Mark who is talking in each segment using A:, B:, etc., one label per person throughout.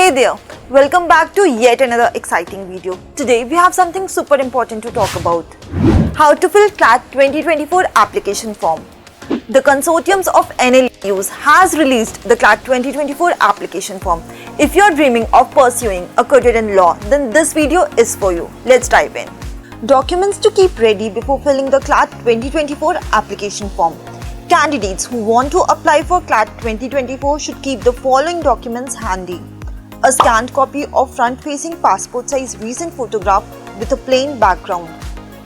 A: Hey there, welcome back to yet another exciting video. Today we have something super important to talk about. How to fill CLAT 2024 application form. The consortiums of NLUs has released the CLAT 2024 application form. If you are dreaming of pursuing a career in law, then this video is for you. Let's dive in. Documents to keep ready before filling the CLAT 2024 application form. Candidates who want to apply for CLAT 2024 should keep the following documents handy. A scanned copy of front-facing passport size recent photograph with a plain background.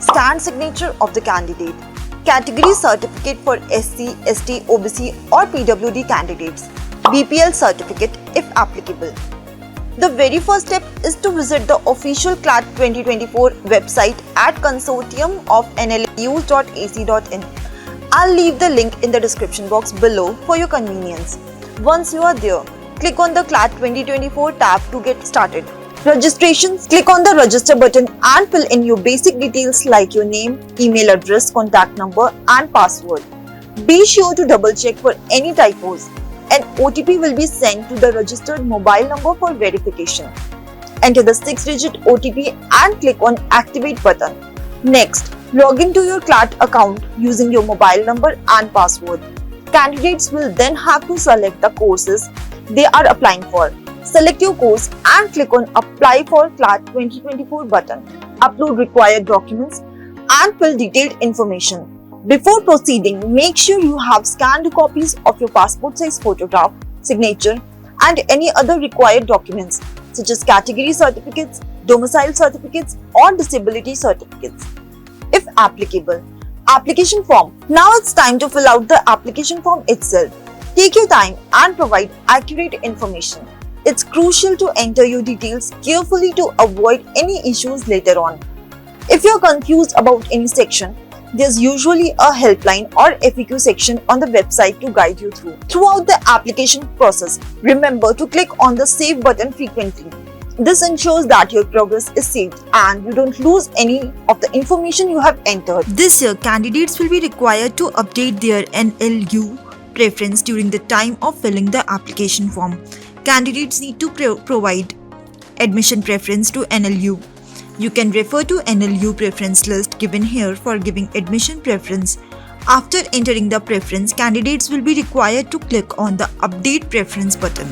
A: Scanned signature of the candidate. Category certificate for SC, ST, OBC or PWD candidates. BPL certificate if applicable. The very first step is to visit the official CLAT 2024 website at consortiumofnlus.ac.in. I'll leave the link in the description box below for your convenience. Once you are there, click on the CLAT 2024 tab to get started. Registrations, click on the register button and fill in your basic details like your name, email address, contact number and password. Be sure to double check for any typos. An OTP will be sent to the registered mobile number for verification. Enter the 6-digit OTP and click on Activate button. Next, log into your CLAT account using your mobile number and password. Candidates will then have to select the courses they are applying for. Select your course and click on Apply for CLAT 2024 button. Upload required documents and fill detailed information. Before proceeding, make sure you have scanned copies of your passport size photograph, signature and any other required documents such as category certificates, domicile certificates or disability certificates, if applicable. Application form. Now it's time to fill out the application form itself. Take your time and provide accurate information. It's crucial to enter your details carefully to avoid any issues later on. If you're confused about any section, there's usually a helpline or FAQ section on the website to guide you through. Throughout the application process, remember to click on the Save button frequently. This ensures that your progress is saved and you don't lose any of the information you have entered.
B: This year, candidates will be required to update their NLU preference during the time of filling the application form. Candidates need to provide admission preference to NLU. You can refer to NLU preference list given here for giving admission preference. After entering the preference, candidates will be required to click on the Update Preference button.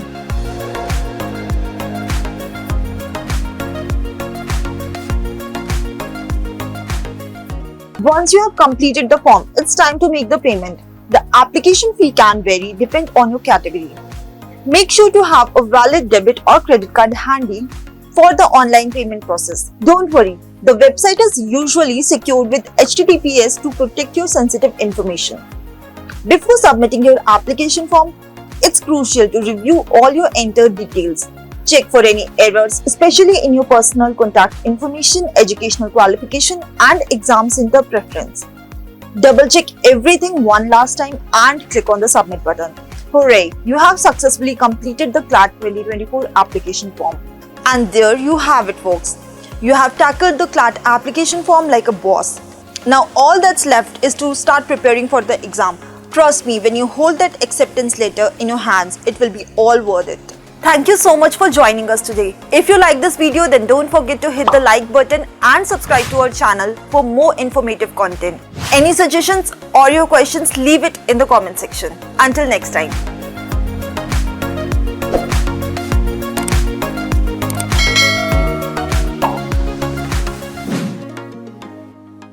A: Once you have completed the form, it's time to make the payment. The application fee can vary depending on your category. Make sure to have a valid debit or credit card handy for the online payment process. Don't worry, the website is usually secured with HTTPS to protect your sensitive information. Before submitting your application form, it's crucial to review all your entered details. Check for any errors, especially in your personal contact information, educational qualification, and exam center preference. Double check everything one last time and click on the Submit button. Hooray! You have successfully completed the CLAT 2024 application form. And there you have it, folks. You have tackled the CLAT application form like a boss. Now all that's left is to start preparing for the exam. Trust me, when you hold that acceptance letter in your hands, it will be all worth it. Thank you so much for joining us today. If you like this video, then don't forget to hit the like button and subscribe to our channel for more informative content. Any suggestions or your questions, leave it in the comment section. Until next time.